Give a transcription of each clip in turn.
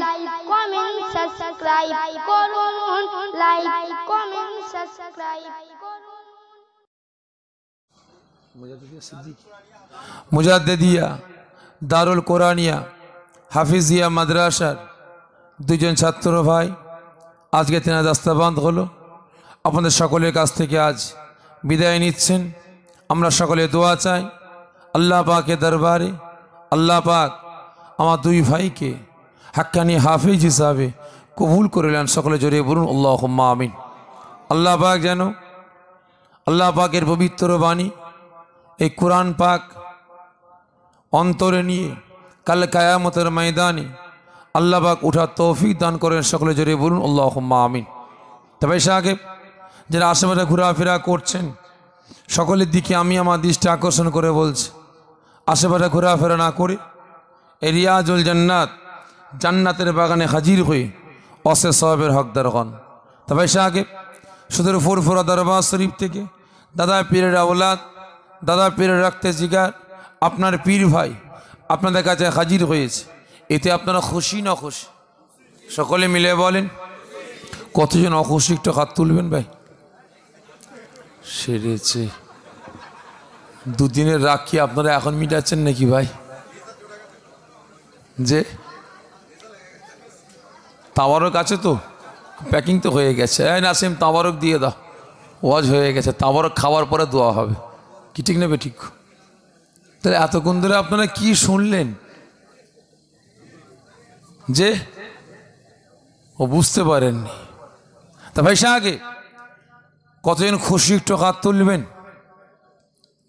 Like comment subscribe করুন, like comment subscribe করুন। মুজাদ্দিদিয়া দারুল কোরআনিয়া হাফিজিয়া মাদ্রাসার দুজন ছাত্র ভাই আজকে তেনা দাস্তাবান্ধ হলো। আপনাদের সকলের কাছ থেকে আজ বিদায় নিচ্ছেন। আমরা সকলে দোয়া চাই আল্লাহ পাকের দরবারে, আল্লাহ পাক আমার দুই ভাইকে হাক্কানি হাফিজ হিসাবে কবুল করে নেন। সকলে জোরে বলুন আল্লাহুম্মা আমিন। আল্লাহ পাক যেন আল্লাহ পাকের পবিত্র বাণী এই কোরআন পাক অন্তরে নিয়ে কাল কিয়ামতের ময়দানে আল্লাহ পাক উঠার তৌফিক দান করেন। সকলে জোরে বলুন আল্লাহুম্মা আমিন। তবে সে আগে যারা আশেপাশে ঘোরাফেরা করছেন সকলের দিকে আমি আমার দৃষ্টি আকর্ষণ করে বলছি, আশেপাশে ঘোরাফেরা না করে এই রিয়াজুল জান্নাত জান্নাতের বাগানে হাজির হয়ে অসে সওয়াবের হকদার হন। তবে সে আগে সুদূর ফুরফুরা দরবার শরীফ থেকে দাদা পীরের আওলাদ, দাদা পীরের রক্তে জিগার আপনার পীর ভাই আপনাদের কাছে হাজির হয়েছে। এতে আপনারা খুশি না খুশি? সকলে মিলে বলেন। কতজন অখুশি একটু হাত তুলবেন ভাই। সেরেছে দুদিনের রাগ কি আপনারা এখন মিটাচ্ছেন নাকি ভাই? যে তাবারক আছে তো, প্যাকিং তো হয়ে গেছে। এই নাসিম তাবারক দিয়ে দাও, ওয়াজ হয়ে গেছে। তাবারক খাওয়ার পরে দোয়া হবে, কি ঠিক নেবে? ঠিক। তাহলে এতক্ষণ ধরে আপনারা কি শুনলেন যে ও বুঝতে পারেননি? তা ভাই সে আগে কতজন খুশি একটু হাত তুলবেন?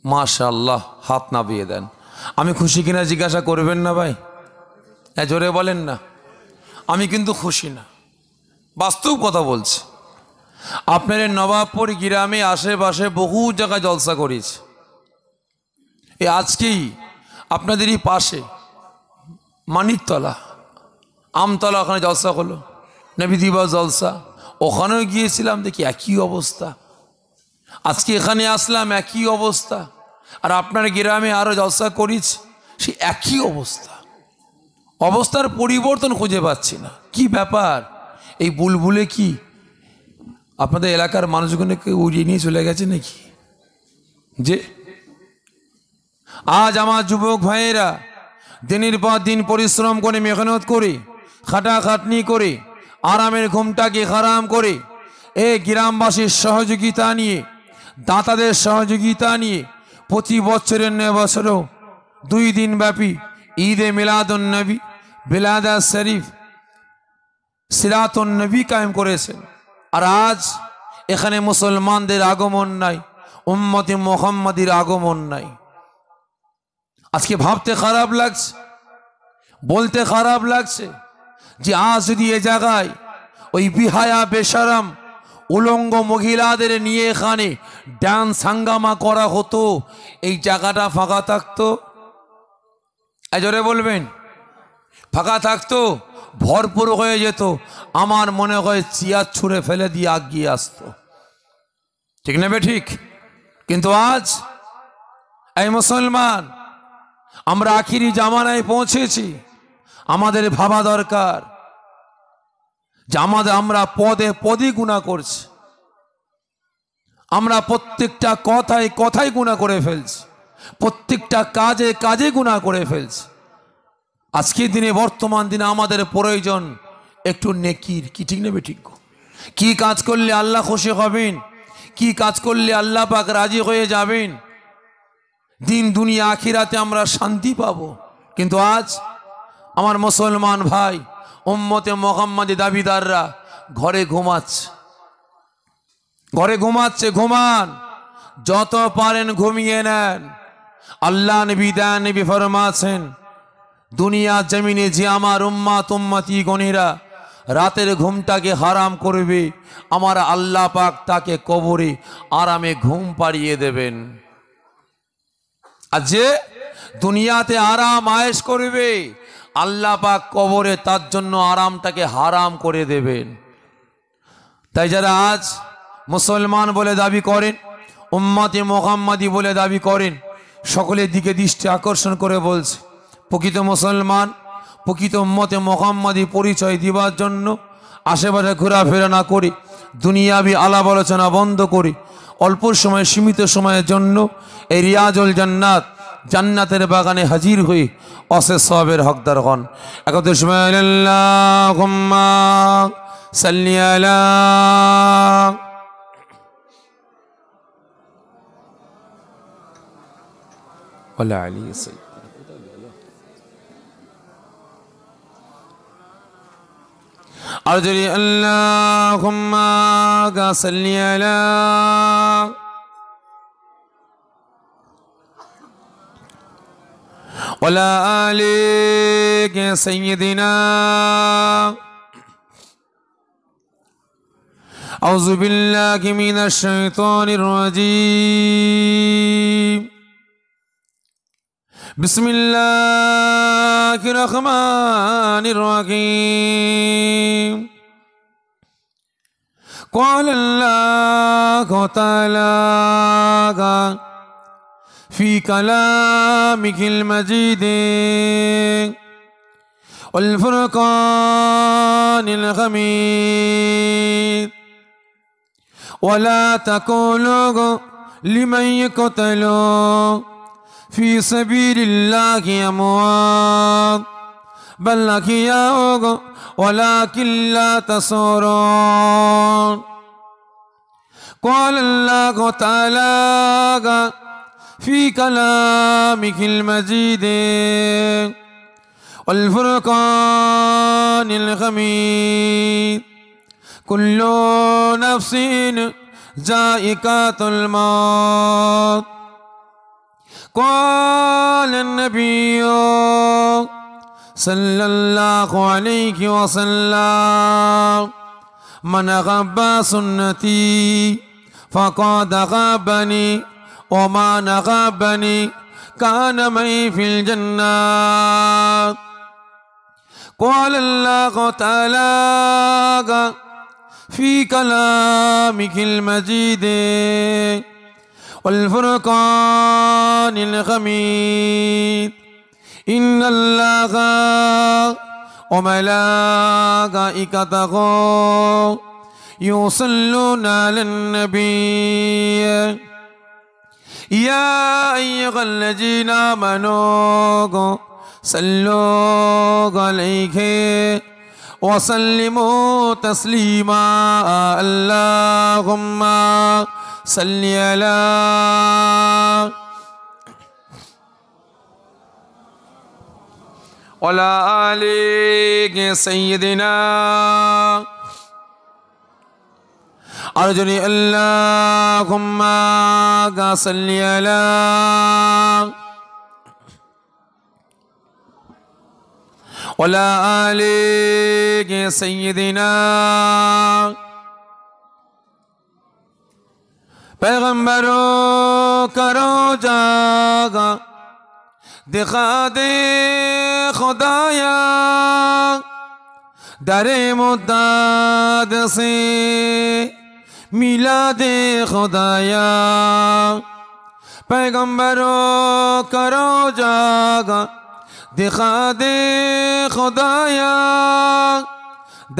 মাশাআল্লাহ, হাত নামিয়ে দেন। আমি খুশি কিনা জিজ্ঞাসা করবেন না ভাই, জোরে বলেন না। আমি কিন্তু খুশি না, বাস্তব কথা বলছি। আপনার নবাবপুর গ্রামে আশেপাশে বহু জায়গায় জলসা করেছে। এই আজকেই আপনাদেরই পাশে মানিকতলা আমতলা ওখানে জলসা হলো, নবী দিবস জলসা। ওখানেও গিয়েছিলাম, দেখি একই অবস্থা। আজকে এখানে আসলাম, একই অবস্থা। আর আপনার গ্রামে আরও জলসা করিস, সে একই অবস্থা। অবস্থার পরিবর্তন খুঁজে পাচ্ছি না। কি ব্যাপার? এই বুলবুলে কি আপনাদের এলাকার মানুষগুলোকে উড়িয়ে নিয়ে চলে গেছে নাকি? যে আজ আমার যুবক ভাইয়েরা দিনের পর দিন পরিশ্রম করে, মেহনত করে, খাটাখাটনি করে, আরামের ঘুমটাকে হারাম করে, এই গ্রামবাসীর সহযোগিতা নিয়ে, দাতাদের সহযোগিতা নিয়ে প্রতি বছরের নয় বছরও 2 দিন ব্যাপী ঈদে মিলাদুন নবী, বিলাদা শরীফ, সিরাতুন নবী কায়েম করেছেন। আর আজ এখানে মুসলমানদের আগমন নাই, উম্মতে মুহাম্মাদির আগমন নাই। আজকে ভাবতে খারাপ লাগছে, বলতে খারাপ লাগছে যে আজ যদি এ জায়গায় ওই বিহায়া বেশরম উলঙ্গ মহিলাদের নিয়ে এখানে ডান্স হাঙ্গামা করা হতো, এই জায়গাটা ফাঁকা থাকতো? জোরে বলবেন। ফাঁকা থাকতো, ভরপুর হয়ে যেত। আমার মনে হয় চেয়ার ছুঁড়ে ফেলে দিয়ে আগিয়ে আসতো, ঠিক নেবে? ঠিক। কিন্তু আজ এই মুসলমান, আমরা আখিরি জামানায় পৌঁছেছি। আমাদের ভাবা দরকার যে আমরা পদে পদে গুনাহ করছি। আমরা প্রত্যেকটা কথায় কথায় গুনাহ করে ফেলছি, প্রত্যেকটা কাজে কাজে গুনাহ করে ফেলছি। আজকের দিনে, বর্তমান দিনে আমাদের প্রয়োজন একটু নেকির, কি ঠিক নেবে? ঠিক। কি কাজ করলে আল্লাহ খুশি হবেন, কি কাজ করলে আল্লাহ পাক রাজি হয়ে যাবেন, দিন দুনিয়া আখিরাতে আমরা শান্তি পাবো। কিন্তু আজ আমার মুসলমান ভাই, উম্মতে মুহাম্মাদি দাবিদাররা ঘরে ঘুমাচ্ছে, ঘরে ঘুমাচ্ছে। ঘুমান, যত পারেন ঘুমিয়ে নেন। আল্লাহ নবী ফরমাছেন, দুনিয়া জমিনে যে আমার উম্মত উম্মতি গণীরা রাতের ঘুমটাকে হারাম করবে, আমার আল্লাহ পাক তাকে কবরে আরামে ঘুম পাড়িয়ে দেবেন। আর যে দুনিয়াতে আরাম আয়েশ করবে, আল্লাহ পাক কবরে তার জন্য আরামটাকে হারাম করে দেবেন। তাই যারা আজ মুসলমান বলে দাবি করেন, উম্মতে মুহাম্মাদি বলে দাবি করেন, সকলের দিকে দৃষ্টি আকর্ষণ করে বলছে, প্রকৃত মুসলমান, প্রকৃত উম্মতে মুহাম্মাদি পরিচয় দিবার জন্য আশেপাশে ঘোরাফেরা না করে দুনিয়াবি আলাপ আলোচনা বন্ধ করে অল্প সময় সীমিত সময়ের জন্য এই রিয়াজুল জান্নাত জান্নাতের বাগানে হাজির হয়ে অশেষ সওয়াবের হকদার হন। একত্রে আল্লাহুম্মা সাল্লি আলা ওয়ালা আলি সাইয়্যিদ أرجلي اللهم صل على وعلى آلك سيدنا أعوذ بالله من الشيطان الرجيم بسم الله الرحمن الرحيم قال الله تعالى في كلامه المجيد والفرقان الحميد ولا تقولوا لمن يقتل في سبيل الله أموات بل أحياء ولكن لا تشعرون قال الله تعالى في كلامه المجيد والفرقان الحميد كل نفس ذائقة الموت قال النبي صلى الله عليه وسلم من أحب سنتي فقد أحبني ومن أحبني كان معي في الجنة قال الله تعالى في كلامه المجيد والفرقان الحميد إن الله وملائكته يصلون على النبي يا أيها الذين آمنوا صلوا عليه وسلموا تسليما اللهم صل على وعلى آل سيدنا أرجوني اللهم صل على وعلى آل سيدنا पैगंबरों करो जागा दिखा दे खुदाया दरे मुद्दाद से मिला दे खुदाया पैगंबरों करो जागा दिखा दे खुदाया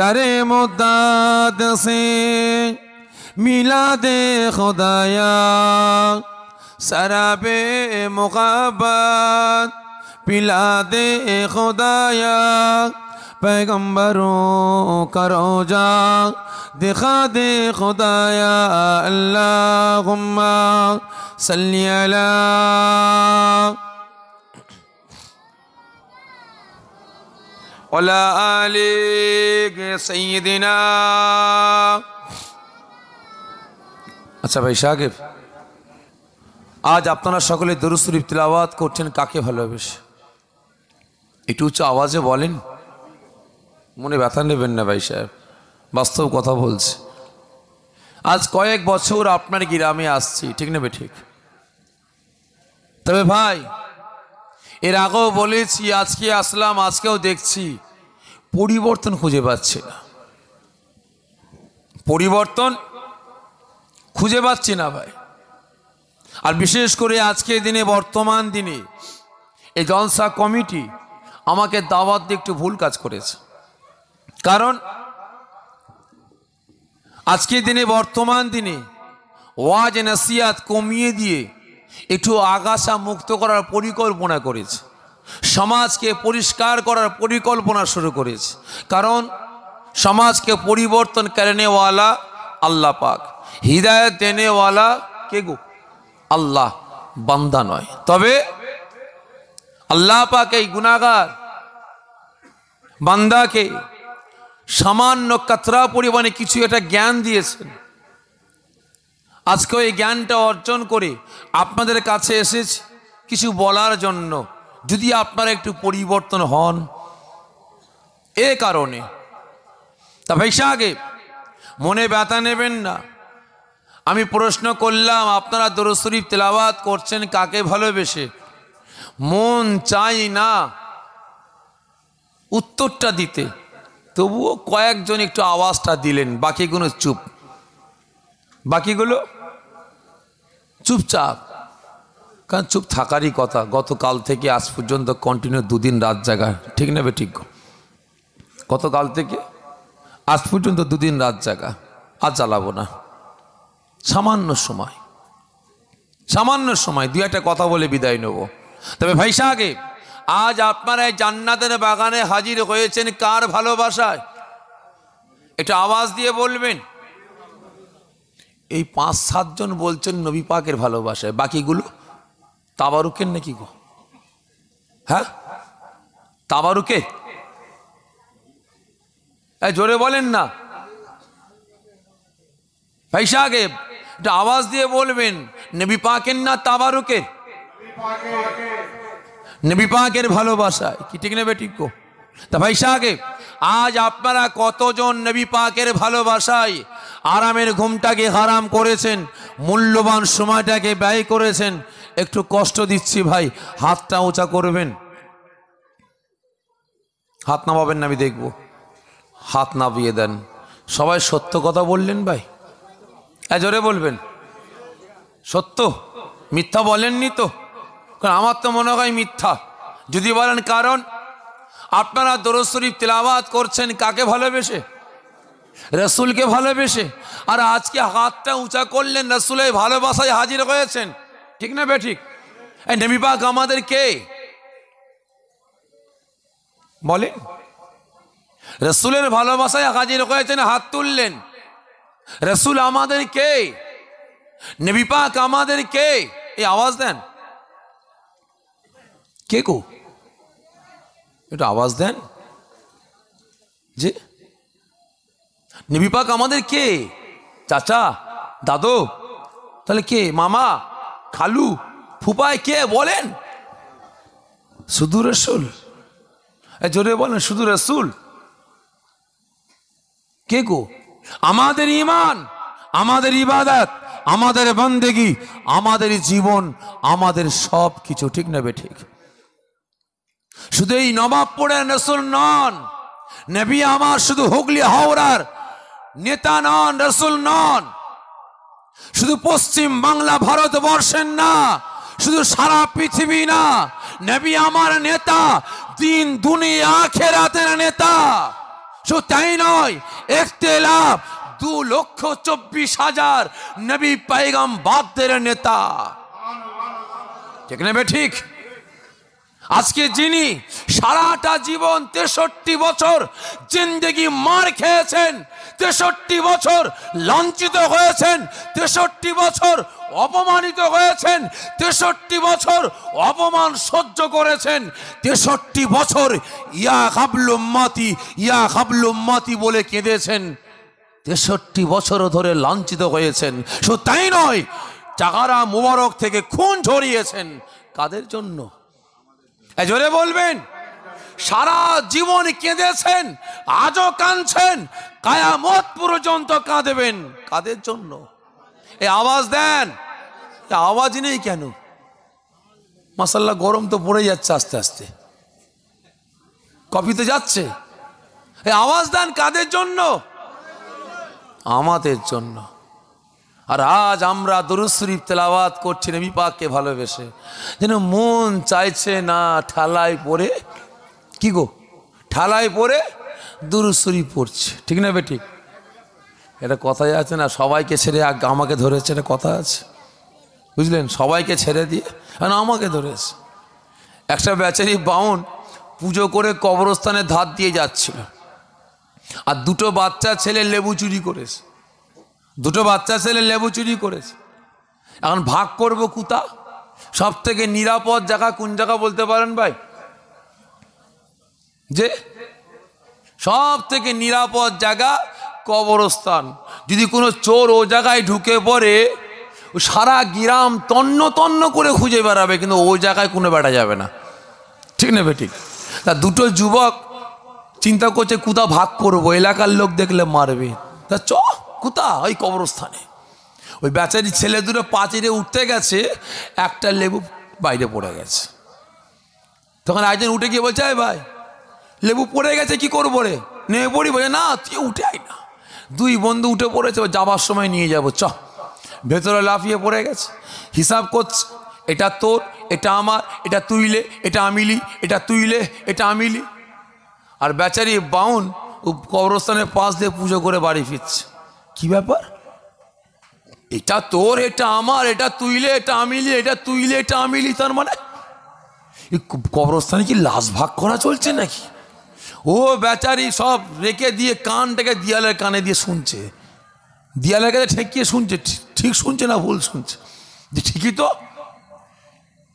दरे मुद्दाद से मिला दे खुदाया शराबे मुक़ब्बत पिला दे खुदाया पैगंबरों का रोजा दिखा दे खुदाया अल्लाहुम्मा सल्ली अला वला आलि सय्यिदिना। আচ্ছা ভাই সাকিব, আজ আপনারা সকলে দরুদ শরীফ তিলাওয়াত করছেন কাকে ভালোবেসে? একটু উচ্চ আওয়াজে বলেন, মনে ব্যথা নেবেন না ভাই সাহেব, বাস্তব কথা বলছি। আজ কয়েক বছর আপনার গ্রামে আসছি, ঠিক নেবে ঠিক? তবে ভাই এর আগেও বলেছি, আজকে আসলাম, আজকেও দেখছি পরিবর্তন খুঁজে পাচ্ছি না, পরিবর্তন খুঁজে পাচ্ছি না ভাই। আর বিশেষ করে আজকের দিনে, বর্তমান দিনে এই জলসা কমিটি আমাকে দাওয়াত দিয়ে একটু ভুল কাজ করেছে। কারণ আজকের দিনে, বর্তমান দিনে ওয়াজ নসিহত কমিয়ে দিয়ে একটু আগাছা মুক্ত করার পরিকল্পনা করেছে, সমাজকে পরিষ্কার করার পরিকল্পনা শুরু করেছে। কারণ সমাজকে পরিবর্তন করেনেওয়ালা আল্লাহ পাক, হিদায়ত দেনেওয়ালা কে গো? আল্লাহ, বান্দা নয়। তবে আল্লাহ পাক এই গুনাহগার বান্দাকে সামান্য কাতরা পরিমাণে কিছু একটা জ্ঞান দিয়েছেন। আজকে এই জ্ঞানটা অর্জন করে আপনাদের কাছে এসেছি কিছু বলার জন্য, যদি আপনারা একটু পরিবর্তন হন এ কারণে। তা ভাইসা আগে মনে ব্যথা নেবেন না। আমি প্রশ্ন করলাম, আপনারা দরুদ শরীফ তেলাওয়াত করছেন কাকে ভালোবেসে? মন চাই না উত্তরটা দিতে, তবুও কয়েকজন একটু আওয়াজটা দিলেন, বাকিগুলো চুপ, বাকিগুলো চুপচাপ। কারণ চুপ থাকারই কথা। গতকাল থেকে আজ পর্যন্ত কন্টিনিউ 2 দিন রাত জাগা, ঠিক নেবে? ঠিক। গতকাল থেকে আজ পর্যন্ত 2 দিন রাত জাগা, আজ জ্বালাবো না। সামান্য সময় 2-1 কথা বলে বিদায় নেব। তবে ভাইসা আগে আজ আপনারা এই জান্নাতের বাগানে হাজির হয়েছেন কার ভালোবাসায়? এটা আওয়াজ দিয়ে বলবেন। এই 5-7 জন বলছেন নবী পাকের ভালোবাসায়, বাকিগুলো তাবারুকের নাকি গো? হ্যাঁ, তাবারুকের? জোরে বলেন না ভাইসা আগে, এটা আওয়াজ দিয়ে বলবেন, নবী পাকের না তাবারুকের? নবী পাকের ভালোবাসায়, কি ঠিক নেবে? ঠিক গো। তা ভাইসা আগে আজ আপনারা কতজন নবী পাকের ভালোবাসায় আরামের ঘুমটাকে হারাম করেছেন, মূল্যবান সময়টাকে ব্যয় করেছেন? একটু কষ্ট দিচ্ছি ভাই, হাতটা উঁচা করবেন। হাত নামাবেন না, আমি দেখব। হাত নামিয়ে দেন। সবাই সত্য কথা বললেন ভাই? জোরে বলবেন। সত্য, মিথ্যা বলেননি তো? কারণ আমার তো মনে হয় মিথ্যা যদি বলেন। কারণ আপনারা দরুদ শরীফ তিলাওয়াত করছেন কাকে ভালোবেসে? রসুলকে ভালোবেসে। আর আজকে হাতটা উঁচা করলেন, রসুলের ভালোবাসায় হাজির হয়েছেন, ঠিক না বে ঠিক? এই নবী পাক আমাদের কে বলেন? রসুলের ভালোবাসায় হাজির হয়েছেন, হাত তুললেন। রসুল আমাদের কে? নবী পাক আমাদের কে? এই আওয়াজ দেন। কে গো? এটা আওয়াজ দেন যে নবী পাক আমাদের কে? চাচা, দাদু, তাহলে কে? মামা, খালু, ফুপায় কে বলেন? শুধু রসুল। জোরে বলেন, শুধু রসুল। কে গো? আমাদের ঈমান, আমাদের ইবাদত, আমাদের বন্দেগী, আমাদের জীবন, আমাদের সব কিছু, ঠিক না বে ঠিক? শুধু এই নবাবপুরের রসুল নন, নবী আমার শুধু হুগলি হাওড়ার নেতা নন, রসুল নন। শুধু পশ্চিম বাংলা ভারতবর্ষের না, শুধু সারা পৃথিবী না, নবী আমার নেতা, দিন দুনিয়া আখিরাতের নেতা। শুধু তাই নয়, ইখতিলাফ 2,24,000 নবী পয়গম্বরদের নেতা, ঠিক না বে ঠিক? আজকে যিনি সারাটা জীবন 63 বছর জিন্দেগি মার খেয়েছেন, 63 বছর লাঞ্ছিত হয়েছেন, 63 বছর অপমানিত হয়েছেন, 63 বছর অপমান সহ্য করেছেন, 63 বছর ইয়া হাবলু উম্মতি, ইয়া হাবলু উম্মতি বলে কেঁদেছেন, 63 বছর ধরে লাঞ্ছিত হয়েছেন। শুধু তাই নয়, চাগারা মুবারক থেকে খুন ঝরিয়েছেন। কাদের জন্য? জোরে বলবেন। সারা জীবন কেঁদেছেন, আজও কাঁদছেন, কিয়ামত পর্যন্ত কাঁদবেন। কাদের জন্য? এই আওয়াজ দেন। আওয়াজ নেই কেন? মাশাআল্লাহ, গরম তো পড়ে যাচ্ছে আস্তে আস্তে, কফি তো যাচ্ছে। এই আওয়াজ দেন। কাদের জন্য? আমাদের জন্য। আর আজ আমরা দরুদ শরীফ তেলাওয়াত করছি নবী পাককে ভালোবেসে, যেন মন চাইছে না ঠালাই পড়ে কি গো, ঠালায় পড়ে দুরূদ শরীফ পড়ছে, ঠিক না বেঠিক? এটা কথাই আছে না, সবাইকে ছেড়ে আমাকে ধরেছে, এটা কথা আছে, বুঝলেন? সবাইকে ছেড়ে দিয়ে আমাকে ধরেছে। একটা বেচারি বাউন পুজো করে কবরস্থানে ধার দিয়ে যাচ্ছিল, আর দুটো বাচ্চা ছেলে লেবু চুরি করেছে, দুটো বাচ্চা ছেলে লেবু চুরি করেছে। এখন ভাগ করব কুতা? সব থেকে নিরাপদ জায়গা কোন জায়গা বলতে পারেন ভাই? যে সব থেকে নিরাপদ জায়গা কবরস্থান। যদি কোনো চোর ও জায়গায় ঢুকে পড়ে, সারা গ্রাম তন্ন তন্ন করে খুঁজে বেড়াবে, কিন্তু ওই জায়গায় কোনো বেড়া যাবে না, ঠিক না বেঠিক? তা দুটো যুবক চিন্তা করছে কুতা ভাগ করবো, এলাকার লোক দেখলে মারবে, তা চ কুতা ওই কবরস্থানে। ওই বেচারি ছেলে দুটো পাচিরে উঠতে গেছে, একটা লেবু বাইরে পড়ে গেছে। তখন একজন উঠে গিয়ে বলছে, ভাই লেবু পড়ে গেছে, কি করবো রে? নেমে পড়ি? বলে না, তুই উঠে আয় না। দুই বন্ধু উঠে পড়েছে, যাবার সময় নিয়ে যাবো, চ। ভেতরে লাফিয়ে পড়ে গেছে, হিসাব করছে, এটা তোর, এটা আমার, এটা তুইলে, এটা আমিলি, এটা তুইলে, এটা আমিলি। আর বেচারি বাউন কবরস্থানের পাশ দিয়ে পুজো করে বাড়ি ফিরছে। কি ব্যাপার? এটা তোর, এটা আমার, এটা তুইলে, এটা আমিলি, এটা তুইলে, এটা আমিলি। তার মানে কবরস্থানে কি লাশ ভাগ করা চলছে নাকি? ও বেচারি সব রেখে দিয়ে কানটাকে দিয়ালের কানে দিয়ে শুনছে, দিয়ালের কাছে ঠেকিয়ে শুনছে, ঠিক শুনছে না ভুল শুনছে? ঠিকই তো,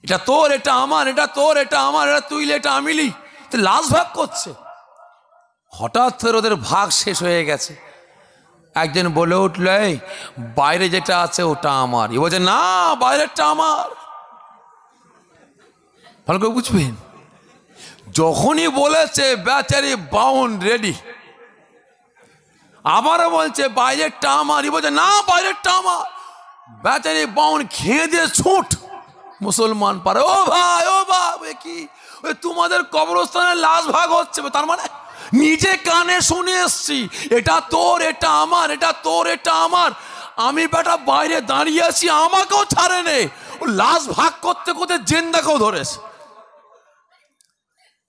এটা তোর, এটা আমার, এটা তোর, এটা আমার, এটা তুইলে, এটা আমিলি, তো লাশ ভাগ করছে। হঠাৎ ফের ওদের ভাগ শেষ হয়ে গেছে। একজন বলে উঠল, এই বাইরে যেটা আছে ওটা আমার। এ বলছে, না, বাইরেরটা আমার। ভালো করে বুঝবেন, যখনই বলেছে বেচারি বাউন রেডি, আবারও বলছে বাইরেরটা আমার। এ বলছে, না, বাইরেরটা আমার। বেচারি বাউন খেয়ে দিয়ে ছুট মুসলমান পারে, ও ভাই, ও ভাই, কি তোমাদের কবরস্থানে লাশ ভাগ হচ্ছে? তার মানে নিজে কানে শুনে এসছি, এটা তোর, এটা আমার, এটা তোর, এটা আমার। আমি বেটা বাইরে দাঁড়িয়ে আছি, আমাকেও ছাড়ে নে, ও লাশ ভাগ করতে করতে জেন্দাকেও ধরেছে।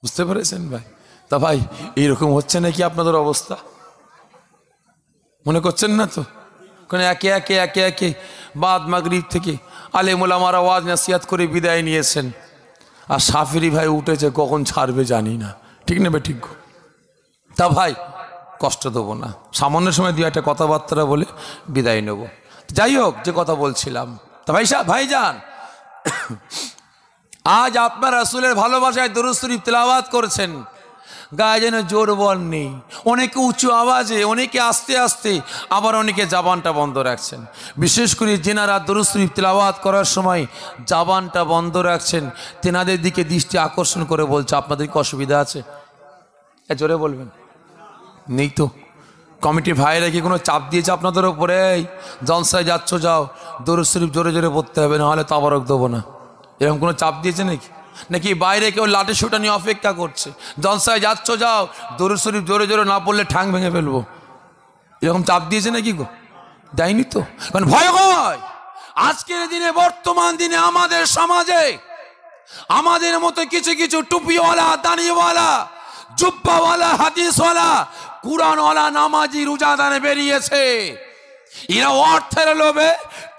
বুঝতে পেরেছেন ভাই? তা ভাই এইরকম হচ্ছে নাকি আপনাদের অবস্থা? মনে করছেন না তো? কারণ একে একে একে একে বাদ মাগরিব থেকে আলেম ওলামার আওয়াজ নসিহত করে বিদায় নিয়েছেন, আর সাফিরি ভাই উঠেছে, কখন ছাড়বে জানি না, ঠিক নেবে? ঠিক। তা ভাই কষ্ট দেবো না, সামান্য সময় দিয়ে একটা কথাবার্তা বলে বিদায় নেব। যাই হোক, যে কথা বলছিলাম, তা ভাইজান, আজ আপনার রাসূলের ভালোবাসায় দরুদ শরীফ তেলাওয়াত করেছেন, গায়ে যেন জোর বল নেই, অনেকে উঁচু আওয়াজে, অনেকে আস্তে আস্তে, আবার অনেকে জাবানটা বন্ধ রাখছেন। বিশেষ করে যেনারা দরুদ শরীফ তেলাওয়াত করার সময় জাবানটা বন্ধ রাখছেন, তেনাদের দিকে দৃষ্টি আকর্ষণ করে বলছে, আপনাদের কি অসুবিধা আছে? জোরে বলবেন। নেই তো? কমিটি ভাইরা কি কোনো চাপ দিয়েছে আপনাদের ওপরে? জলসায় যাচ্ছ, যাও, দরুদ শরীফ জোরে জোরে পড়তে হবে, নাহলে তাবারক দেবো না, এরকম কোনো চাপ দিয়েছে নাকি? নাকি বাইরে কেউ লাঠি সোটা নিয়ে অপেক্ষা করছে, জলসায় যাচ্ছ, যাও, দরুদ শরীফ জোরে জোরে না পড়লে ঠ্যাং ভেঙে ফেলবো, এরকম চাপ দিয়েছে নাকি গো? দেয়নি তো। কারণ ভয় হয় আজকের দিনে, বর্তমান দিনে আমাদের সমাজে আমাদের মতো কিছু কিছু টুপিওয়ালা, দাড়িওয়ালা, জুব্বাওয়ালা, হাদিসওয়ালা, কুরআনওয়ালা, নামাজি, রোজাদারে বেরিয়েছে। এরা অর্থের লোভে,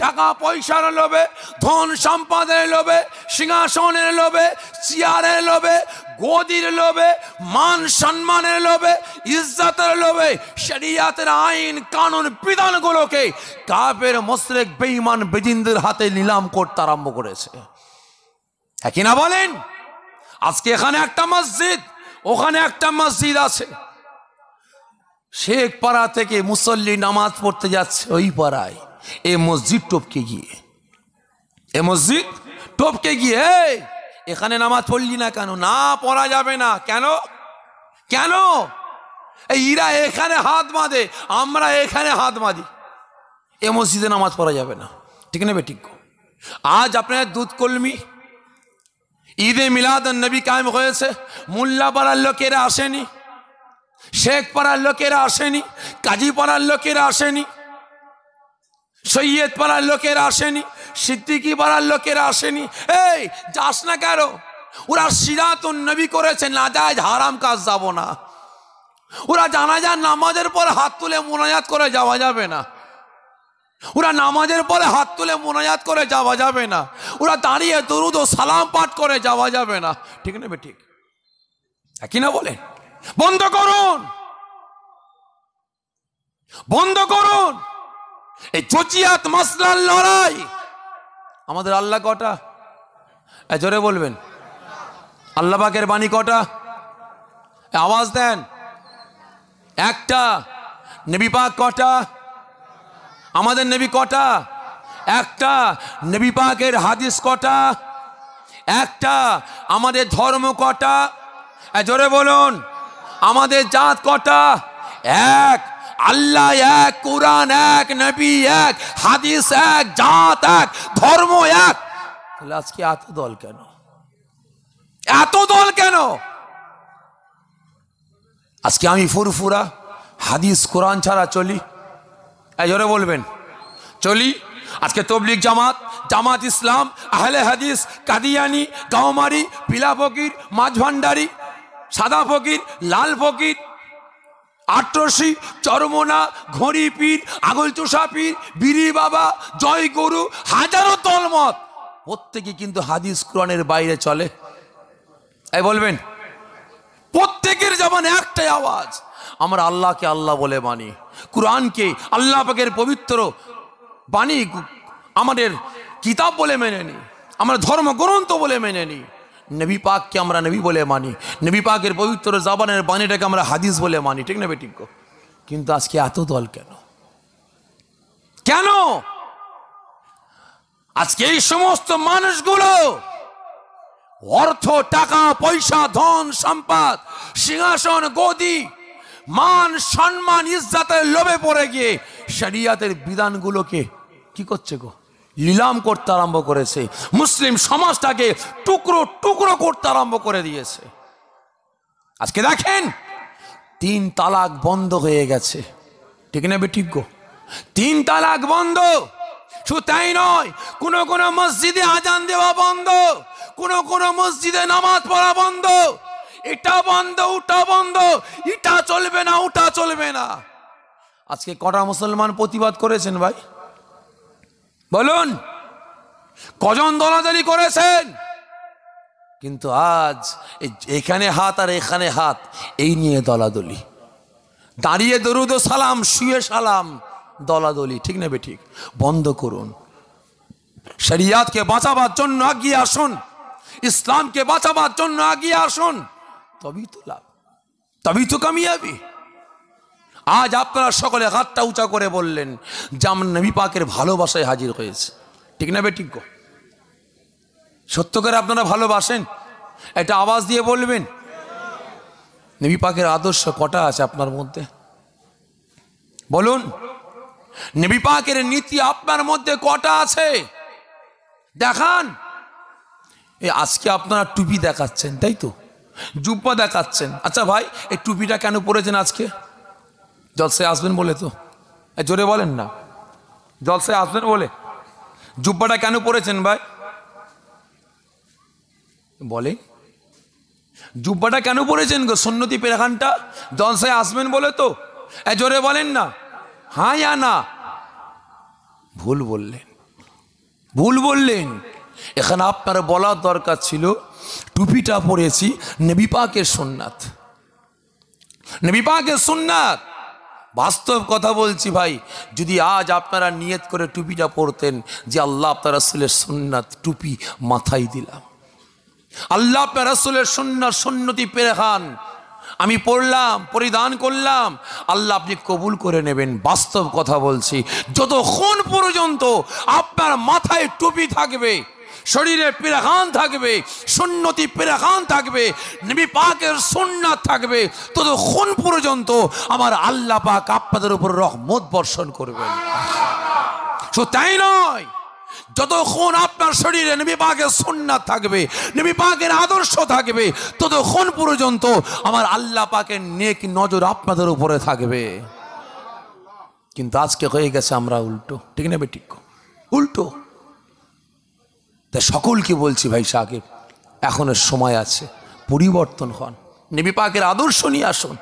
টাকা পয়সার লোভে, ধন সম্পদের লোভে, সিংহাসনের লোভে, চেয়ারের লোভে, গদির লোভে, মান সম্মানের লোভে, ইজ্জতের লোভে শরিয়াতের আইন কানুন বিধানগুলোকে কাফের, মুশরিক, বেঈমান, বেজিনদের হাতে নিলাম করতে আরম্ভ করেছে। একই না বলেন? আজকে এখানে একটা মসজিদ, ওখানে একটা মসজিদ আছে, শেখ পাড়া থেকে মুসল্লি নামাজ পড়তে যাচ্ছে ওই পাড়ায়, এই মসজিদ টপকে গিয়ে, এ মসজিদ টপকে গিয়ে, এখানে নামাজ পড়লি না কেন? না, পড়া যাবে না। কেন? কেন? এরা এখানে হাত বাঁধে, আমরা এখানে হাত বাঁধি, এ মসজিদে নামাজ পড়া যাবে না, ঠিক নেবে? ঠিক। আজ আপনার দুধ কলমি ঈদে মিলাদ নবী কায়েম হয়েছে, মোল্লা পাড়ার লোকেরা আসেনি, শেখ পাড়ার লোকেরা আসেনি, কাজী পাড়ার লোকেরা আসেনি, সৈয়দ পাড়ার লোকেরা আসেনি, সিদ্দিকি পাড়ার লোকেরা আসেনি। এই যাস না কেন? ওরা সিরাতুন নবী করেছে, নাজায়েজ হারাম কাজ যাব না। ওরা জানাজার নামাজের পর হাত তুলে মুনাজাত করে যাওয়া যাবে না। ওরা নামাজের পরে হাত তুলে মুনাজাত করে যাওয়া যাবে না। ওরা দাঁড়িয়ে দরুদ ও সালাম পাঠ করে যাওয়া যাবে না। ঠিক না ঠিক? একই না বলেন? বন্ধ করুন, বন্ধ করুন এই জজিয়াত মাসলার লড়াই। আমাদের আল্লাহ কটা? জোরে বলবেন। আল্লাহ পাকের বাণী কটা? আওয়াজ দেন। একটা। নবী পাক কটা? আমাদের নবী কটা? একটা। নবী পাকের হাদিস কটা? একটা। আমাদের ধর্ম কটা? জোরে বলুন। আমাদের জাত কটা? এক। আল্লাহ এক, কোরআন এক, নবী এক, হাদিস এক, জাত এক, ধর্ম এক। তাহলে আজকে এত দল কেন? এত দল কেন? আজকে আমি ফুরফুরা হাদিস কোরআন ছাড়া চলি? জোরে বলবেন। চলি? আজকে তবলিগ জামাত, জামাত ইসলাম, আহলে হাদিস, কাদিয়ানি, গাঁওমারি, পিলা ফকির, মাঝ ভান্ডারি, সাদা ফকির, লাল ফকির, আটরশি, চরমোনা, ঘড়ি পীর, আগল চোষা পীর, বিরি বাবা, জয় গরু, হাজারো দলমত, প্রত্যেকে কিন্তু হাদিস কোরআনের বাইরে চলে। এই বলবেন? প্রত্যেকের জবানে একটাই আওয়াজ, আমরা আল্লাহকে আল্লাহ বলে মানি, কোরআনকে আল্লাহ পাকের পবিত্র বাণী আমাদের কিতাব বলে মেনে নিই, আমরা ধর্মগ্রন্থ বলে মেনে নিই। নবী পাককে আমরা নবী বলে মানি, নবী পাকের পবিত্র জবানের বাণীটাকে আমরা হাদিস বলে মানি। ঠিক না বেঠিক? কিন্তু আজকে এত দল কেন? কেন? আজকে এই সমস্ত মানুষগুলো অর্থ, টাকা, পয়সা, ধন সম্পদ, সিংহাসন, গদি, মান, সম্মান, ইজ্জতের লোভে পড়ে গিয়ে শরিয়াতের বিধানগুলোকে কি করছে গো? লিলাম করতে আরম্ভ করেছে। মুসলিম সমাজটাকে টুকরো টুকরো করতে আরম্ভ করে দিয়েছে। আজকে দেখেন 3 তালাক বন্ধ হয়ে গেছে। ঠিক না বেঠিক গো? 3 তালাক বন্ধ। শুধু তাই নয়, কোন কোন মসজিদে আজান দেওয়া বন্ধ, কোন মসজিদে নামাজ পড়া বন্ধ, এটা বন্ধ, ওটা বন্ধ, এটা চলবে না, ওটা চলবে না। আজকে কটা মুসলমান প্রতিবাদ করেছেন ভাই? বলুন, কজন দলাদলি করেছেন? কিন্তু আজ এখানে হাত আর এখানে হাত, এই নিয়ে দলাদলি। দাঁড়িয়ে দরুদ ও সালাম, শুয়ে সালাম, দলাদলি। ঠিক না বেঠিক? বন্ধ করুন। শরিয়াতকে বাঁচাবার জন্য এগিয়ে আসুন, ইসলামকে বাঁচাবার জন্য এগিয়ে আসুন, তবেই তো লাভ, তবেই তো কামিয়াবি। আজ আপনারা সকলে হাতটা উঁচা করে বললেন যে আমরা নবী পাকের ভালোবাসায় হাজির হয়েছে। ঠিক না বেঠিক? সত্য করে আপনারা ভালোবাসেন? এটা আওয়াজ দিয়ে বলবেন। নবী পাকের আদর্শ কটা আছে আপনার মধ্যে? বলুন, নবী পাকের নীতি আপনার মধ্যে কটা আছে? দেখান। আজকে আপনারা টুপি দেখাচ্ছেন, তাই তো? জুব্বা দেখাচ্ছেন। আচ্ছা ভাই, এই টুপিটা কেন পরেছেন আজকে? জলসায় আসবেন বলে তো? জোরে বলেন না। জলসায় আসবেন বলে? জুব্বাটা কেন পরেছেন ভাই? বলে জুব্বাটা কেন পরেছেন গো? সুন্নতি পেরাখানটা জলসায় আসবেন বলে তো? জোরে বলেন না। হ্যাঁ ইয়া না? ভুল বললেন, ভুল বললেন। এখানে আপনার বলার দরকার ছিল টুপিটা পরেছি নবী পাকের সুন্নাত, নবী পাকের সুন্নাত। বাস্তব কথা বলছি ভাই, যদি আজ আপনারা নিয়ত করে টুপিটা পরতেন যে আল্লাহ আপনার রাসূলের সুন্নাত, টুপি মাথায় দিলাম, আল্লাহ আপনার রাসূলের সুন্নাত, সুন্নতি পেরেখান আমি পড়লাম, পরিধান করলাম, আল্লাহ আপনি কবুল করে নেবেন। বাস্তব কথা বলছি, যতক্ষণ পর্যন্ত আপনার মাথায় টুপি থাকবে, শরীরে পেরেখান থাকবে, সুন্নতি পেরেখান থাকবে, নবী পাকের সুন্নাত থাকবে, ততক্ষণ পর্যন্ত আমার আল্লাহ পাক আপনাদের উপর রহমত বর্ষণ করবেন। শুধু তাই নয়, যতক্ষণ আপনার শরীরে নবী পাকের সুন্নাত থাকবে, নবী পাকের আদর্শ থাকবে, ততক্ষণ পর্যন্ত আমার আল্লাহ পাকের নেক নজর আপনাদের উপরে থাকবে। কিন্তু আজকে হয়ে গেছে আমরা উল্টো। ঠিক না বেঠিক? উল্টো। তাই সকলকে বলছি ভাই সাহেব, এখনো সময় আছে, পরিবর্তন হন, নবী পাকের আদর্শ নিয়ে আসুন।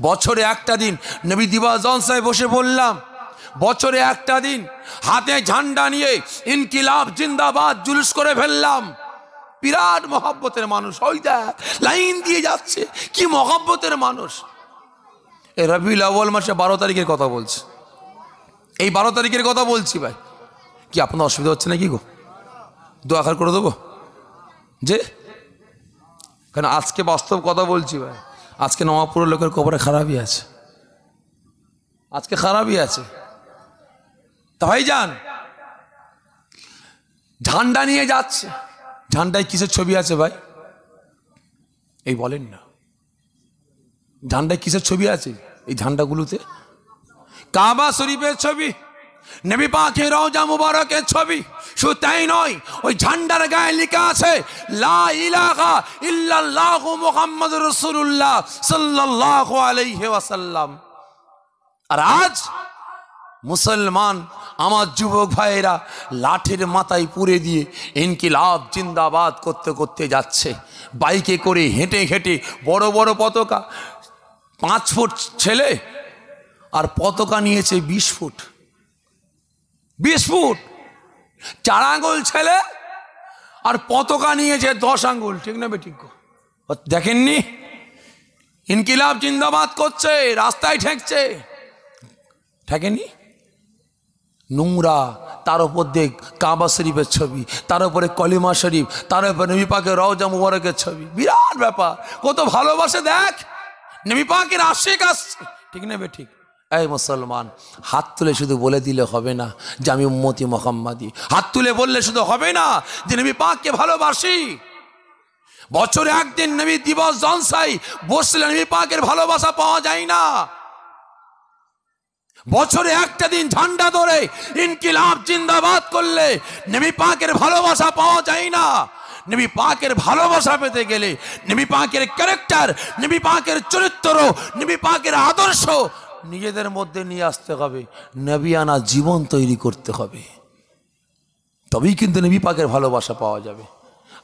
বছরে একটা দিন নবী দিবস জলসায় বসে বললাম, বছরে একটা দিন হাতে ঝান্ডা নিয়ে ইনকিলাব জিন্দাবাদ জুলুস করে ফেললাম। বিরাট মহব্বতের মানুষ, ওই দেখ লাইন দিয়ে যাচ্ছে, কি মহব্বতের মানুষ। এই রবিউল আউয়াল মাসে 12 তারিখের কথা বলছি, এই 12 তারিখের কথা বলছি ভাই। কি আপনার অসুবিধা হচ্ছে না কি গো? দোয়া খার করে দেবো যে, কারণ আজকে বাস্তব কথা বলছি ভাই। আজকে নওয়াপুরের লোকের কবরে খারাপই আছে, আজকে খারাপই আছে। তা ভাই যান, ঝান্ডা নিয়ে যাচ্ছে, ঝান্ডায় কিসের ছবি আছে ভাই? এই বলেন না, ঝান্ডায় কিসের ছবি আছে? এই ঝান্ডাগুলোতে কাবা শরীফের ছবি, নবী পাকের রওজা মুবারকের ছবি। শুধু তাই নয়, ওই ঝান্ডার গায়ে লেখা আছে লা ইলাহা ইল্লাল্লাহু মুহাম্মাদুর রাসূলুল্লাহ সাল্লাল্লাহু আলাইহি ওয়াসাল্লাম। আর আজ মুসলমান আমার যুবক ভাইয়েরা লাঠির মাথায় পুরে দিয়ে ইনকিলাব জিন্দাবাদ করতে করতে যাচ্ছে, বাইকে করে হেঁটে হেঁটে, বড় বড় পতাকা, 5 ফুট ছেলে আর পতাকা নিয়েছে 20 ফুট, 20 ফুট, 4 আঙ্গুল ছেলে আর পতাকা নিয়েছে 10 আঙ্গুল। ঠিক না বেঠিক? দেখেননি ইনকিলাব জিন্দাবাদ করছে, রাস্তায় ঠেকছে, ঠেকেনি? নোংরা, তার উপর দেখ কাবা শরীফের ছবি, তার উপরে কলিমা শরীফ, তার উপরে নবী পাকের রওজা মুবারকের ছবি। বিরাট ব্যাপার, কত ভালোবাসে দেখ, নবী পাকের আশিক আসছে। ঠিক না বেঠিক? এই মুসলমান, হাত তুলে শুধু বলে দিলে হবে না যে আমি উম্মতি মুহাম্মাদি, হাত তুলে বললে শুধু হবে না যে নবী পাককে ভালোবাসি। বছরে একদিন নবী দিবস জলসায় বসলে নবী পাকের ভালোবাসা পাওয়া যায় না। বছরে একটা দিন ঝান্ডা ধরে ইনকিলাব জিন্দাবাদ করলে নবী পাকের ভালোবাসা পাওয়া যায় না। নবী পাকের ভালোবাসা পেতে গেলে নবী পাকের ক্যারেক্টার, নবী পাকের চরিত্র, নবী পাকের আদর্শ নিজেদের মধ্যে নিয়ে আসতে হবে, নবিয়ানা জীবন তৈরি করতে হবে, তবেই কিন্তু নবী পাকের ভালোবাসা পাওয়া যাবে।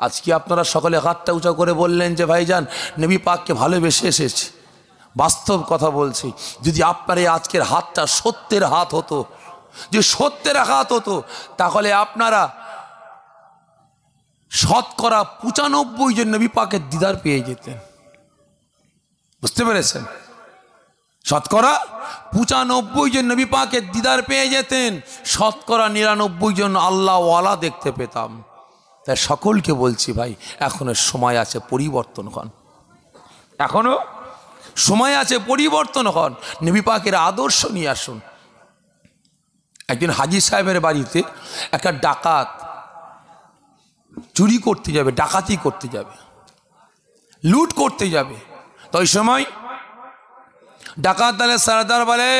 আজকে আপনারা সকলে হাতটা উঁচা করে বললেন যে ভাইজান নবী পাককে ভালোবেসে এসেছি। বাস্তব কথা বলছি, যদি আপনার এই আজকের হাতটা সত্যের হাত হতো, যে সত্যের হাত হতো, তাহলে আপনারা শতকরা 95 জন নবী পাকের দিদার পেয়ে যেতেন। বুঝতে পেরেছেন? শতকরা 95 জন নবী পাকের দিদার পেয়ে যেতেন, শতকরা 99 জন আল্লাহওয়ালা দেখতে পেতাম। তাই সকলকে বলছি ভাই, এখনো সময় আছে, পরিবর্তন হন, এখনো সময় আছে, পরিবর্তন হন, নবী পাকের আদর্শ নিয়ে আসুন। একজন হাজী সাহেবের বাড়িতে একটা ডাকাত চুরি করতে যাবে, ডাকাতি করতে যাবে, লুট করতে যাবে। তো ওই সময় ডাকাত দলের সরদার বলে,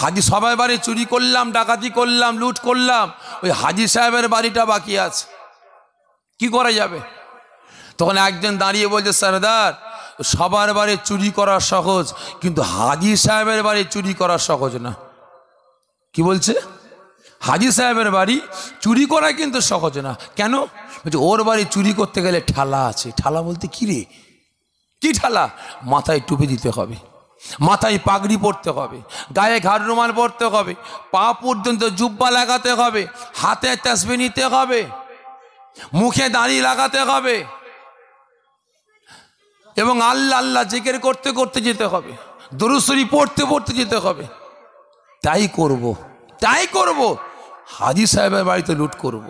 হাজী সবাই বাড়ি চুরি করলাম, ডাকাতি করলাম, লুট করলাম, ওই হাজী সাহেবের বাড়িটা বাকি আছে, কি করা যাবে? তখন একজন দাঁড়িয়ে বলছে, সরদার সবার বাড়ি চুরি করা সহজ, কিন্তু হাজী সাহেবের বাড়ি চুরি করা সহজ না। কি বলছে? হাজী সাহেবের বাড়ি চুরি করা কিন্তু সহজ না। কেন? বলছে ওর বাড়ি চুরি করতে গেলে ঠালা আছে। ঠালা বলতে কি রে? কি ঠালা? মাথায় টুপি দিতে হবে, মাথায় পাগড়ি পরতে হবে, গায়ে ঘাড় রুমাল পরতে হবে, পা পর্যন্ত জুব্বা লাগাতে হবে, হাতে তাসবিহ নিতে হবে, মুখে দাড়ি লাগাতে হবে, এবং আল্লাহ আল্লাহ জিকির করতে করতে যেতে হবে, দুরূদ শরীফ পড়তে পড়তে যেতে হবে। তাই করব, তাই করব, হাজী সাহেবের বাড়িতে লুট করব।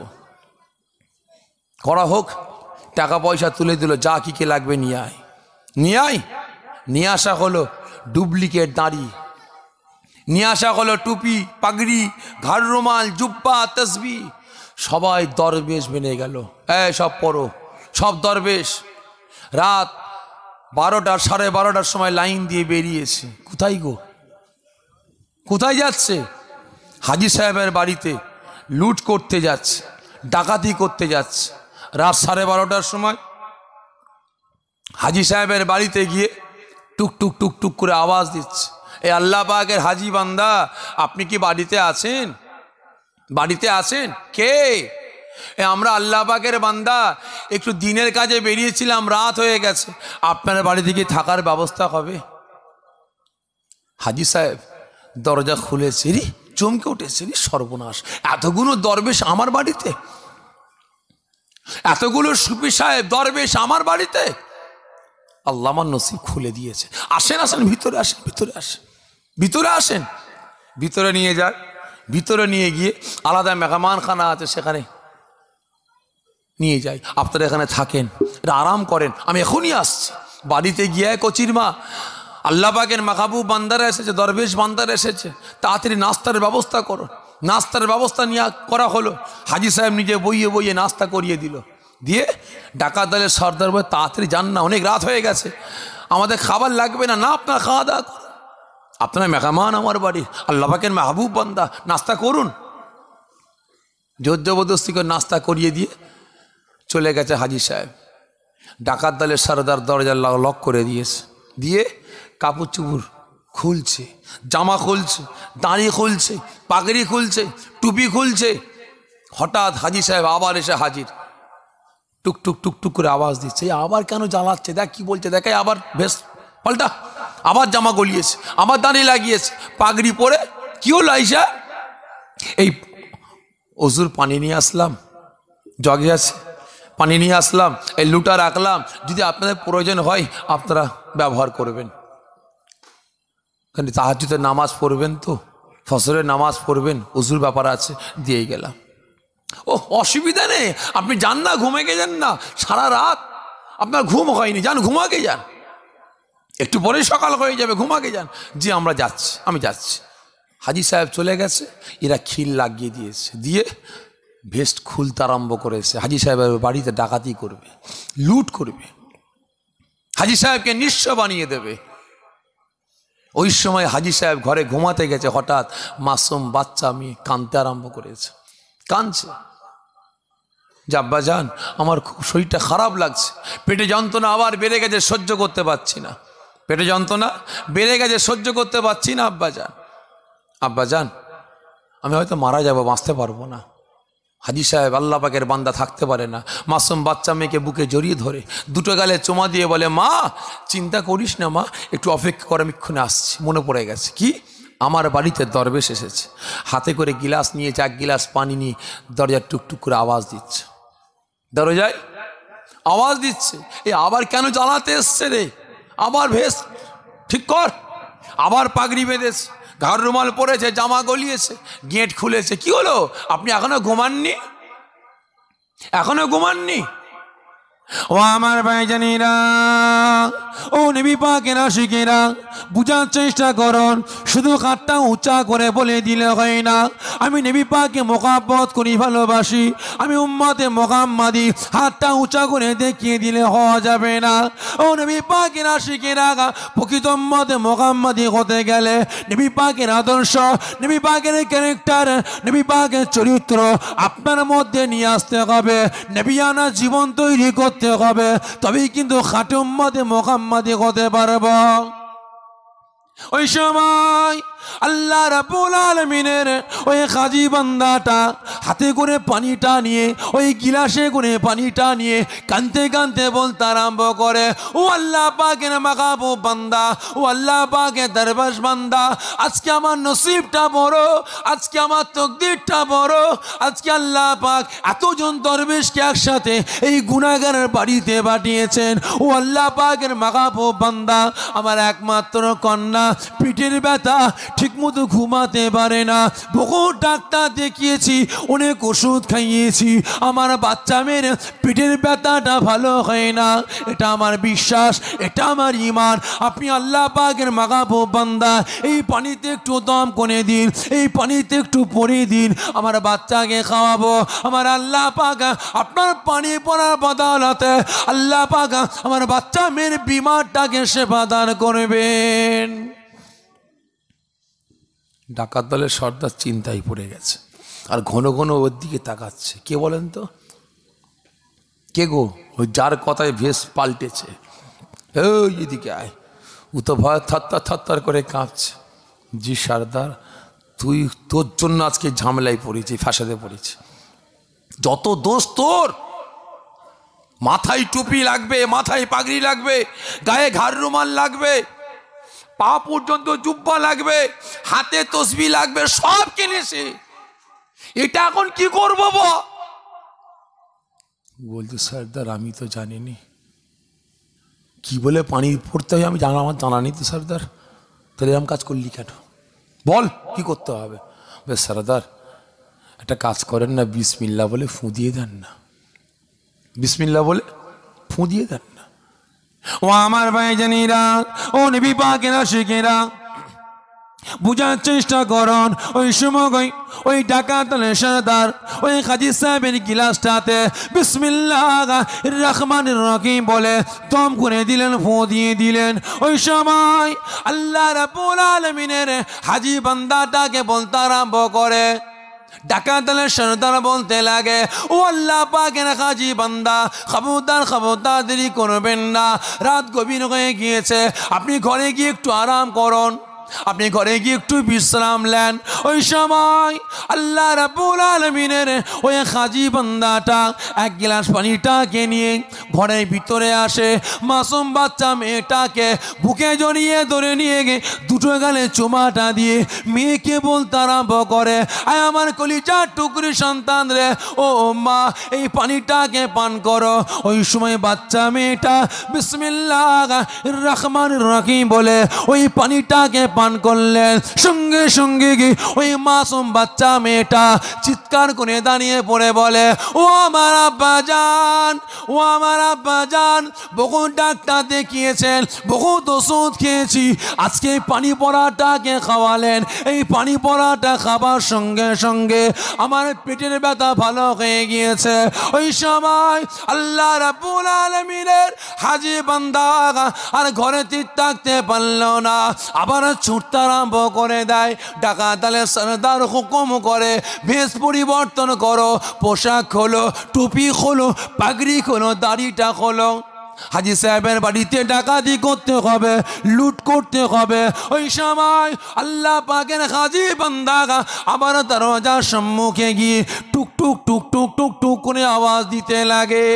করা হোক, টাকা পয়সা তুলে দিল, যা কি কে লাগবে নিয়ে আয়, নিয়ে আয়। নিয়ে আসা হলো ডুপ্লিকেট দাড়ি, নিয়ে আসা হলো টুপি, পাগড়ি, ঘাড় রুমাল, জুব্বা, তসবিহ। সবাই দরবেশ বেনে গেল, সব পড়ো, সব দরবেশ। রাত 12টা, 12:30টার সময় লাইন দিয়ে বেরিয়েছে। কোথায় গো? কোথায় যাচ্ছে? হাজী সাহেবের বাড়িতে লুট করতে যাচ্ছে, ডাকাতি করতে যাচ্ছে। রাত 12:30টার সময় হাজী সাহেবের বাড়িতে গিয়ে টুক টুক টুক টুক করে আওয়াজ দিচ্ছে, এ আল্লাহ পাকের হাজী বান্দা, আপনি কি বাড়িতে আছেন? বাড়িতে আছেন? কে? আমরা আল্লাহ পাকের বান্দা, একটু দিনের কাজে বেরিয়েছিলাম, রাত হয়ে গেছে, আপনার বাড়ি থেকে থাকার ব্যবস্থা হবে? হাজি সাহেব দরজা খুলেছে, রে চমকে উঠেছে, রে সর্বনাশ, এতগুলো দরবেশ আমার বাড়িতে, এতগুলো সুফি সাহেব দরবেশ আমার বাড়িতে। আল্লাহ আমার নসিব খুলে দিয়েছে। আসেন আসেন, ভিতরে আসেন, ভিতরে আসেন, ভিতরে আসেন। ভিতরে নিয়ে যায়, ভিতরে নিয়ে গিয়ে আলাদা মেহমানখানা আছে, সেখানে নিয়ে যাই, আপনারা এখানে থাকেন, এটা আরাম করেন, আমি এখনই আসছি। বাড়িতে গিয়ে কচির মা, আল্লাহ পাকের মাহবুব বান্দারা এসেছে, দরবেশ বান্দারা এসেছে, তাড়াতাড়ি নাস্তার ব্যবস্থা করো। নাস্তার ব্যবস্থা নিয়ে করা হলো। হাজি সাহেব নিজে বইয়ে বইয়ে নাস্তা করিয়ে দিল, দিয়ে ডাকাত দলের সর্দার বলে, তাড়াতাড়ি যান না, অনেক রাত হয়ে গেছে, আমাদের খাবার লাগবে না। না, আপনার খাওয়া দাওয়া করুন, আপনার মেহমান আমার বাড়ির, আল্লাহ পাকের মাহবুব বান্দা, নাস্তা করুন। জোর জবরদস্তি করে নাস্তা করিয়ে দিয়ে চলে গেছে হাজি সাহেব। ডাকাত দলের সর্দার দরজা লক করে দিয়েছে, দিয়ে কাপড় চুপুর খুলছে, জামা খুলছে, দাঁড়ি খুলছে, পাগড়ি খুলছে, টুপি খুলছে। হঠাৎ হাজি সাহেব আবার এসে হাজির, টুকটুক টুকটুক করে আওয়াজ দিচ্ছে। আবার কেন জ্বালাচ্ছে, দেখ কি বলছে, দেখে আবার বেশ পাল্টা, আবার জামা গলিয়েছে, আবার দাঁড়ি লাগিয়েছে, পাগড়ি পরে। কি হলো আইসা? এই অজুর পানি নিয়ে আসলাম, জগে আছে, পানি নিয়ে আসলাম, এই লুটা রাখলাম, যদি আপনাদের প্রয়োজন হয় আপনারা ব্যবহার করবেন। তাহাজ্জুদের নামাজ পড়বেন, তো ফজরের নামাজ পড়বেন, ওযুর ব্যাপার আছে, দিয়েই গেলাম। ও অসুবিধা নেই, আপনি যান না, ঘুমাকে যান না, সারা রাত আপনার ঘুম হয়নি, যান ঘুমাকে যান, একটু পরেই সকাল হয়ে যাবে, ঘুমাকে যান। জি আমরা যাচ্ছি, আমি যাচ্ছি। হাজি সাহেব চলে গেছে, এরা খিল লাগিয়ে দিয়েছে, দিয়ে ভেস্ট খুলতে আরম্ভ করেছে। হাজি সাহেবের বাড়িতে ডাকাতি করবে, লুট করবে, হাজি সাহেবকে নিঃস্ব বানিয়ে দেবে। ওই সময় হাজি সাহেব ঘরে ঘুমাতে গেছে, হঠাৎ মাসুম বাচ্চা মেয়ে কাঁদতে আরম্ভ করেছে, কাঁদছে, যে আব্বা যান আমার খুব শরীরটা খারাপ লাগছে, পেটে যন্ত্রণা আবার বেড়ে গেছে, সহ্য করতে পারছি না, পেটে যন্ত্রণা বেড়ে গেছে, সহ্য করতে পারছি না, আব্বা যান, আব্বা যান আমি হয়তো মারা যাব, বাঁচতে পারবো না। হাজি সাহেব আল্লাহ পাকের বান্দা, থাকতে পারে না, মাসুম বাচ্চা মেয়েকে বুকে জড়িয়ে ধরে দুটো গালে চুমা দিয়ে বলে, মা চিন্তা করিস না মা, একটু অপেক্ষা করে, আমি এক্ষুনি আসছি। মনে পড়ে গেছে কি, আমার বাড়িতে দরবেশ এসেছে, হাতে করে গিলাস নিয়েছে, এক গিলাস পানি নিয়ে দরজার টুকটুক করে আওয়াজ দিচ্ছে, দরজায় আওয়াজ দিচ্ছে। এ আবার কেন জ্বালাতে এসছে রে, আবার ভেস ঠিক কর, আবার পাগড়ি বেঁধেছে, ঘর রুমাল পরেছে, জামা গলিয়েছে, গেট খুলেছে। কি হলো, আপনি এখনো ঘুমাননি, এখনো ঘুমাননি? ও আমার ভাইজানেরা, ও নবী পাকের আশিকেরা, বুঝার চেষ্টা করুন, শুধু হাতটা উঁচা করে বলে দিলে হয় না, আমি নবী পাককে মোকাব্বত করি, ভালোবাসি, আমি উম্মতে মুহাম্মাদি, হাতটা উঁচা করে দেখিয়ে দিলে হওয়া যাবে না। ও নবী পাকের আশিকেরা, প্রকৃত উম্মতে মুহাম্মাদি হতে গেলে নবী পাকের আদর্শ, নবী পাকের ক্যারেক্টার, নবী পাকের চরিত্র আপনার মধ্যে নিয়ে আসতে হবে, নবিয়ানা জীবন তৈরি করতে হবে, তবেই কিন্তু খাঁটি উম্মতে মুহাম্মাদি হতে পারব। ওই সময় আল্লাহ রাব্বুল আলামিনের ওই কাজী বান্দাটা হাতে করে পানিটা নিয়ে, ওই গিলাসে করে পানিটা নিয়ে কানতে কানতে বলতে আরম্ভ করে, ও আল্লাহ পাকের মাহবুব বান্দা, ও আল্লাহ পাকের দরবেশ বান্দা, আজকে আমার নসিবটা বড়, আজকে আমার তকদিরটা বড়, আজকে আল্লাহ পাক এতজন দরবেশকে একসাথে এই গুনাহগারের বাড়িতে পাঠিয়েছেন। ও আল্লাহ পাকের মাহবুব বান্দা, আমার একমাত্র কন্যা পিঠের ব্যথা, ঠিক মতো ঘুমাতে পারে না, বহু ডাক্তার দেখিয়েছি, অনেক ওষুধ খাইয়েছি, আমার বাচ্চা মেয়ের পিঠের ব্যথাটা ভালো হয় না। এটা আমার বিশ্বাস, এটা আমার ঈমান। আপনি আল্লাহ পাকের মাহবুব বান্দা, এই পানিতে একটু দম করে দিন, এই পানিতে একটু পরে দিন, আমার বাচ্চাকে খাওয়াবো। আমার আল্লাহ পাক আপনার পানি পড়ার বদৌলতে আল্লাহ পাক আমার বাচ্চা মেয়ের বিমারটাকে সেবা দান করবেন। ডাকাত দলের সর্দার চিন্তায় পড়ে গেছে, আর ঘন ঘন ওর দিকে তাকাচ্ছে। কে বলেন তো, কে গো? ওই যার কথায় ভেস পাল্টেছে, ওই এদিকে আয়। ও তো ভয় থাত্তার থাত্তার করে কাঁপছে। জি সর্দার, তোর জন্য আজকে ঝামেলায় পড়েছি, ফাঁসাতে পড়েছি। যত দোষ তোর। মাথায় টুপি লাগবে, মাথায় পাগড়ি লাগবে, গায়ে ঘাড় রুমাল লাগবে, পা পর্যন্ত জুব্বা লাগবে, হাতে তসবি লাগবে, সব কিনেছে। এটা এখন কি করবো? বলছে সর্দার আমি তো জানিনি কি বলে পানি পড়তে হয়, আমি আমার জানা নেই তো সর্দার। তাহলে এরকম কাজ করলি কেন? বল কি করতে হবে? বেশ সর্দার একটা কাজ করেন না, বিসমিল্লাহ বলে ফুঁ দিয়ে দেন না, বিসমিল্লাহ বলে ফুঁ দিয়ে দেন না। ও আমার ভাইজানেরা, ও নবী পাকের আশিকেরা, বুঝার চেষ্টা করুন। ওই সময় ওই ডাকাতের সর্দার ওই হাজী সাহেবের গিলাসটাতে বিসমিল্লাহির রহমানির রহিম বলে দম করে দিলেন, ফুঁ দিয়ে দিলেন। ওই সময় আল্লাহ রাব্বুল আলামিনের হাজী বান্দাটাকে বলতে আরম্ভ করে। ডাকাতের সর্দার বলতে লাগে, ও আল্লাহ পাকের হাজী বান্দা, খবরদার খবরদার দেরি করবেন না, রাত গভীর হয়ে গিয়েছে, আপনি ঘরে গিয়ে একটু আরাম করুন, আপনি ঘরে গিয়ে একটু বিশ্রাম নেন। ওই সময় আল্লাহ রাব্বুল আলামিনের ওই হাজী বান্দাটা এক গ্লাস পানিটাকে নিয়ে ঘরের ভিতরে আসে, মাসুম বাচ্চা মেয়েটাকে বুকে জড়িয়ে ধরে নিয়ে গিয়ে দুটো গালে চুমাটা দিয়ে মেয়েকে বলতে আরম্ভ করে, আয় আমার কলিজার টুকরি সন্তান রে, ও মা এই পানিটাকে পান করো। ওই সময় বাচ্চা মেয়েটা বিসমিল্লাহির রহমানির রহিম বলে ওই পানিটাকে পান করলেন। সঙ্গে সঙ্গে গিয়ে ওই মাসুম বাচ্চা মেয়েটা চিৎকার করে দাঁড়িয়ে পড়ে বলে, ও আমার আব্বা জান, ও আমার আব্বা জান, বহু ডাক্তার দেখিয়েছেন, বহুত ওষুধ খেয়েছি, আজকে পানি পড়াটাকে খাওয়ালেন, এই পানি পড়াটা খাবার সঙ্গে সঙ্গে আমার পেটের ব্যথা ভালো হয়ে গিয়েছে। ওই সময় আল্লাহ রাব্বুল আলামিনের হাজী বান্দা আর ঘরে থাকতে পারল না, আবার ছুটতে আরম্ভ করে দেয়। ডাকাতের সর্দার হুকুম করে, বেশ পরিবর্তন করো, পোশাক খোলো, টুপি খোলো, পাগড়ি খোলো, দাড়িটা খোলো। হাজী সাহেবের বাড়িতে ডাকাতি করতে হবে, লুট করতে হবে। ওই সময় আল্লাহ পাকের হাজী বান্দা আবার দরজার সম্মুখে গিয়ে টুক টুক টুক টুক টুক টুক করে আওয়াজ দিতে লাগে।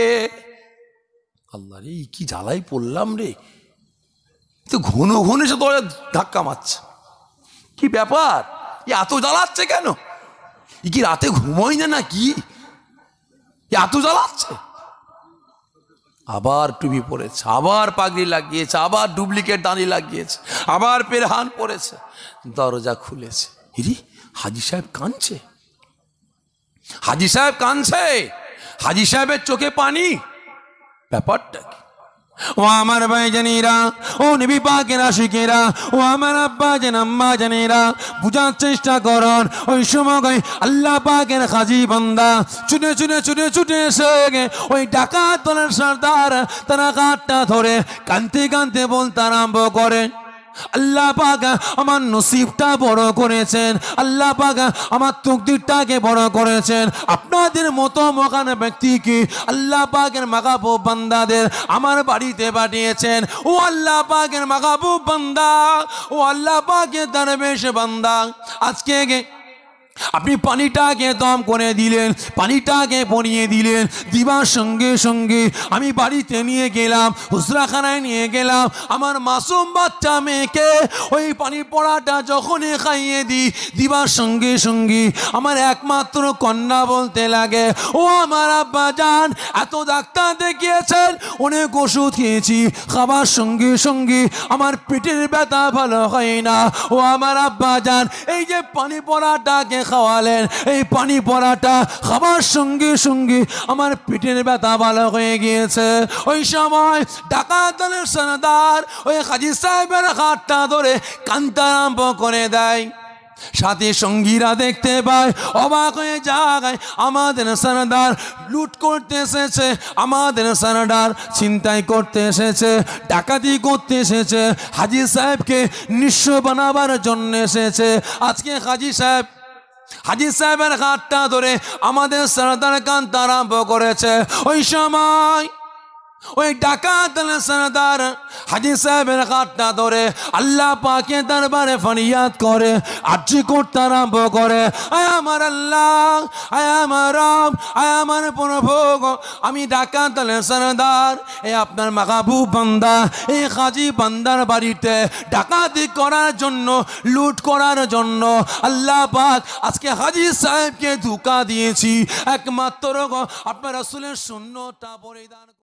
আল্লাহ রে, কি জ্বালাই পড়লাম রে, তো ঘন ঘন সে দরজা ধাক্কা মারছে, কি ব্যাপার, এত জ্বালাচ্ছে কেন? কি রাতে ঘুমোই না নাকি, এত জ্বালাচ্ছে? আবার টুপি পরেছে, আবার পাগড়ি লাগিয়েছে, আবার ডুপ্লিকেট দাঁড়ি লাগিয়েছে, আবার পেরহান পরেছে। দরজা খুলেছে, ইরি হাজী সাহেব কাঁদছে, হাজী সাহেব কাঁদছে, হাজী সাহেবের চোখে পানি। ব্যাপারটা কি? ও আমার ভাইজানেরা, ও নবী পাকের আশিকেরা, ও আমার আব্বা জান আম্মা জানেরা, বুঝার চেষ্টা করুন। ওই সময় আল্লাহ পাকের হাজী বান্দা ছুটে ছুটে ছুটে ছুটে এসে ওই ডাকাত দলের সর্দার তারা কাঠটা ধরে কাঁদতে কাঁদতে বলতে আরম্ভ করে, আল্লাহ পাক আমার নসিবটা বড় করেছেন, আল্লাহ পাক আমার তকদিরটাকে বড় করেছেন। আপনাদের মতো মহান ব্যক্তিকে আল্লাহ পাকের মাহবুব বান্দাদের আমার বাড়িতে পাঠিয়েছেন। ও আল্লাহ পাকের মাহবুব বান্দা, ও আল্লাহ পাকের দরবেশ বান্দা, আজকে আপনি পানিটাকে দম করে দিলেন, পানিটাকে পরিয়ে দিলেন, দিবার সঙ্গে সঙ্গে আমি বাড়িতে নিয়ে গেলাম, হুজরাখানায় নিয়ে গেলাম, আমার মাসুম বাচ্চা মেয়েকে ওই পানি পড়াটা যখনই খাইয়ে দিই, দিবার সঙ্গে সঙ্গে আমার একমাত্র কন্যা বলতে লাগে, ও আমার আব্বা জান, এত ডাক্তার দেখিয়েছেন, অনেক ওষুধ খেয়েছি, খাবার সঙ্গে সঙ্গে আমার পেটের ব্যথা ভালো হয় না। ও আমার আব্বা জান, এই যে পানি পড়াটাকে খাওয়ালেন, এই পানি পড়াটা খাবার সঙ্গে সঙ্গে আমার পেটের ব্যথা ভালো হয়ে গিয়েছে। ওই সময় ডাকাত দলের সর্দার ওই হাজী সাহেবের হাতটা ধরে কাঁদতে আরম্ভ করে দেয়। সাথী সঙ্গীরা দেখতে পায়, অবাক হয়ে যায়, আমাদের সর্দার লুট করতে এসেছে, আমাদের সর্দার ছিনতাই করতে এসেছে, ডাকাতি করতে এসেছে, হাজী সাহেবকে নিঃস্ব বানাবার জন্য এসেছে। আজকে হাজী সাহেবের হাতটা ধরে আমাদের সর্দার কাঁদতে আরম্ভ করেছে। ওই সময় ওই ডাকাত সরদার হাজী সাহেবের হাতটা ধরে আল্লাহ পাকে দরবারে ফরিয়াদ করে, আরজি করতে আরম্ভ করে, আয় আমার আল্লাহ, আয় আমার রব, আয় আমার প্রভু, আমি ডাকাত সরদার, এ আপনার মাহবুব বান্দা, এই হাজী বান্দার বাড়িতে ডাকাতি করার জন্য, লুট করার জন্য আল্লাহ পাক আজকে হাজী সাহেবকে ধোঁকা দিয়েছি। একমাত্র আপনার রাসূলের সুন্নতটা পরিধান